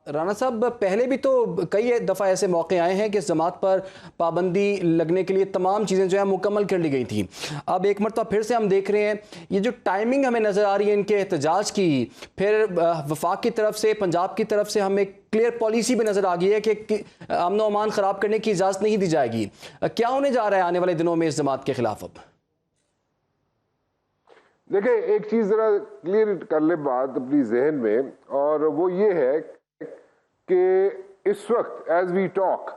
राना साहब, पहले भी तो कई दफ़ा ऐसे मौके आए हैं कि इस जमात पर पाबंदी लगने के लिए तमाम चीज़ें जो है मुकम्मल कर ली गई थी। अब एक मरतबा फिर से हम देख रहे हैं, ये जो टाइमिंग हमें नज़र आ रही है इनके एहतजाज की, फिर वफाक की तरफ से, पंजाब की तरफ से हमें क्लियर पॉलिसी भी नज़र आ गई है कि अमन व अमान ख़राब करने की इजाज़त नहीं दी जाएगी। क्या होने जा रहा है आने वाले दिनों में इस जमात के खिलाफ? अब देखिए, एक चीज जरा क्लियर कर ले बात अपनी जहन में, और वो ये है कि इस वक्त as we talk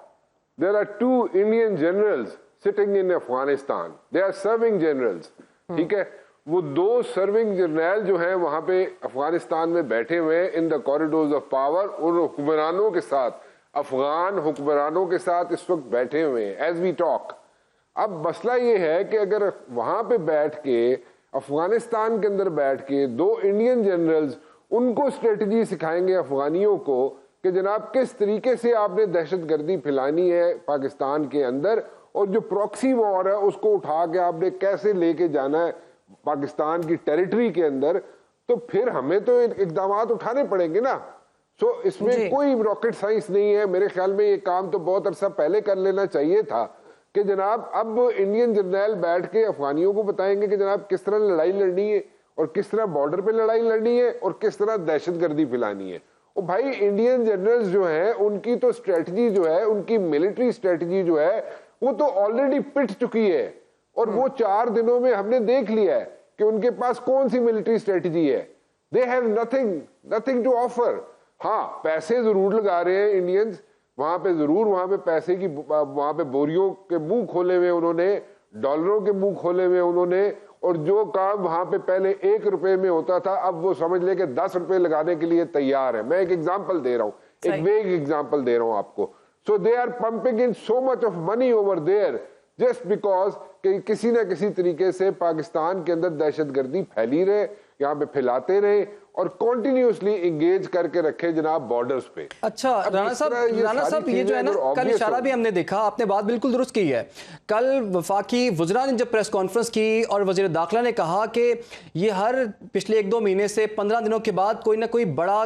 there are 2 Indian generals sitting in Afghanistan. They are serving generals, ठीक है। वो 2 सर्विंग जनरल जो हैं वहां पे अफगानिस्तान में बैठे हुए हैं in the corridors of power, उन हुक्मरानों के साथ, अफगान हुक्मरानों के साथ इस वक्त बैठे हुए हैं एज वी टॉक। अब मसला ये है कि अगर वहां पे बैठ के, अफगानिस्तान के अंदर बैठ के 2 इंडियन जनरल्स उनको स्ट्रेटजी सिखाएंगे अफगानियों को कि जनाब किस तरीके से आपने दहशतगर्दी फैलानी है पाकिस्तान के अंदर, और जो प्रॉक्सी वॉर है उसको उठा के आपने कैसे लेके जाना है पाकिस्तान की टेरिटरी के अंदर, तो फिर हमें तो इकदाम उठाने पड़ेंगे ना। सो इसमें कोई रॉकेट साइंस नहीं है। मेरे ख्याल में ये काम तो बहुत अरसा पहले कर लेना चाहिए था कि जनाब अब इंडियन जर्नल बैठ के अफगानियों को बताएंगे कि जनाब किस तरह लड़ाई लड़नी है, और किस तरह बॉर्डर पे लड़ाई लड़नी है, और किस तरह दहशतगर्दी फैलानी है। और भाई इंडियन जनरल्स जो हैं उनकी तो स्ट्रेटजी जो है, उनकी मिलिट्री स्ट्रेटजी जो है वो तो ऑलरेडी पिट चुकी है, और वो 4 दिनों में हमने देख लिया है कि उनके पास कौन सी मिलिट्री स्ट्रेटजी है। They have nothing to offer. हाँ, पैसे जरूर लगा रहे हैं इंडियंस वहां पे, जरूर वहां पे पैसे की, वहां पे बोरियों के मुंह खोले हुए उन्होंने, डॉलरों के मुंह खोले हुए उन्होंने, और जो काम वहां पे पहले 1 रुपए में होता था अब वो समझ ले कि 10 रुपए लगाने के लिए तैयार है। मैं एक एग्जांपल दे रहा हूं, एक वेग एग्जांपल दे रहा हूं आपको। So they are pumping in so much of money over there just because कि किसी ना किसी तरीके से पाकिस्तान के अंदर दहशतगर्दी फैली रहे, यहाँ पे फैलाते रहे, और कॉन्टिन्यूसली एंगेज करके रखे जनाब बॉर्डर्स पे। अच्छा राना साहब ये जो है ना, कल इशारा भी हमने देखा, आपने बात बिल्कुल दुरुस्त की है। कल वफाकी वज़रा ने जब प्रेस कॉन्फ्रेंस की और वज़ीर दाखिला ने कहा कि ये हर पिछले 1-2 महीने से 15 दिनों के बाद कोई ना कोई बड़ा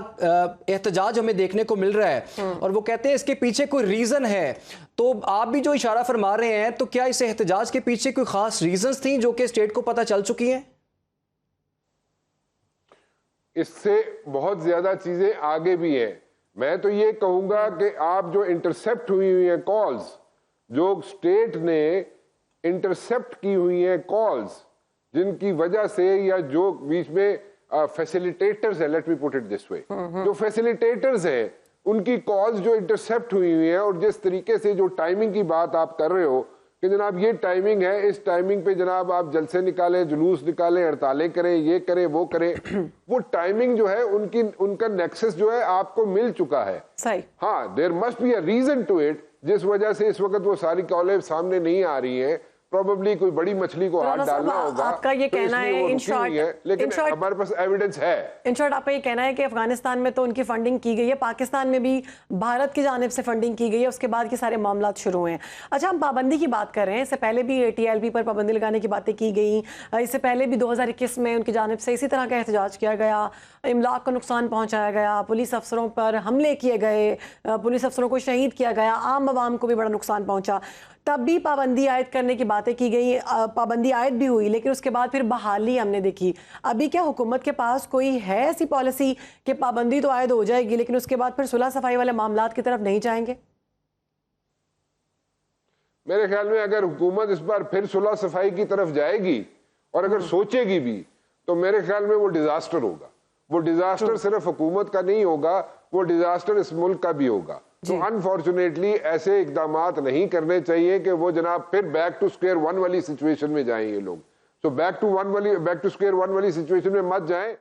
एहतजाज हमें देखने को मिल रहा है, और वो कहते हैं इसके पीछे कोई रीज़न है। तो आप भी जो इशारा फरमा रहे हैं, तो क्या इस एहतजाज के पीछे कोई खास रीजंस थी जो कि स्टेट को पता चल चुकी हैं? इससे बहुत ज्यादा चीजें आगे भी हैं। मैं तो ये कहूंगा कि आप जो इंटरसेप्ट हुई हैं कॉल्स, जो स्टेट ने इंटरसेप्ट की हुई हैं कॉल्स, जिनकी वजह से, या जो बीच में फैसिलिटेटर्स है, let me put it this way, जो फैसिलिटेटर्स हैं उनकी कॉल्स जो इंटरसेप्ट हुई हुई हैं, और जिस तरीके से जो टाइमिंग की बात आप कर रहे हो कि जनाब ये टाइमिंग है, इस टाइमिंग पे जनाब आप जलसे निकालें, जुलूस निकालें, हड़तालें करें, ये करें, वो करें, वो टाइमिंग जो है उनका नेक्सस जो है आपको मिल चुका है। सही। हाँ, there must be a reason to it, जिस वजह से इस वक्त वो सारी कॉलेज सामने नहीं आ रही हैं। प्रोबेबली कोई बड़ी मछली को हाथ डालना होगा। आपका ये तो कहना है, इन शॉर्ट, लेकिन हमारे पास एविडेंस है। इन शॉर्ट आपका ये कहना है कि अफगानिस्तान में तो उनकी फंडिंग की गई है, पाकिस्तान में भी भारत की जानिब से फंडिंग की गई है, उसके बाद के सारे मामला शुरू हुए हैं। अच्छा, हम पाबंदी की बात कर रहे हैं, इससे पहले भी TLP पर पाबंदी लगाने की बातें की गई, इससे पहले भी 2021 में उनकी जानिब से इसी तरह का एहतजाज किया गया, इमलाक को नुकसान पहुंचाया गया, पुलिस अफसरों पर हमले किए गए, पुलिस अफसरों को शहीद किया गया, आम आवाम को भी बड़ा नुकसान पहुंचा। तब भी पाबंदी आयद करने की बातें की गई, पाबंदी आयद भी हुई, लेकिन उसके बाद फिर बहाली हमने देखी। अभी क्या हुकूमत के पास कोई है ऐसी पॉलिसी कि पाबंदी तो आयद हो जाएगी लेकिन उसके बाद फिर सुलह सफाई वाले मामलात की तरफ नहीं जाएंगे? मेरे ख्याल में अगर हुकूमत इस बार फिर सुलह सफाई की तरफ जाएगी और अगर सोचेगी भी, तो मेरे ख्याल में वो डिजास्टर होगा। वो डिजास्टर सिर्फ हुकूमत का नहीं होगा, वो डिजास्टर इस मुल्क का भी होगा। तो अनफॉर्चुनेटली ऐसे इकदामात नहीं करने चाहिए कि वो जनाब फिर बैक टू स्क्वायर वन वाली सिचुएशन में जाएं ये लोग। तो बैक टू स्क्वायर वन वाली सिचुएशन में मत जाएं।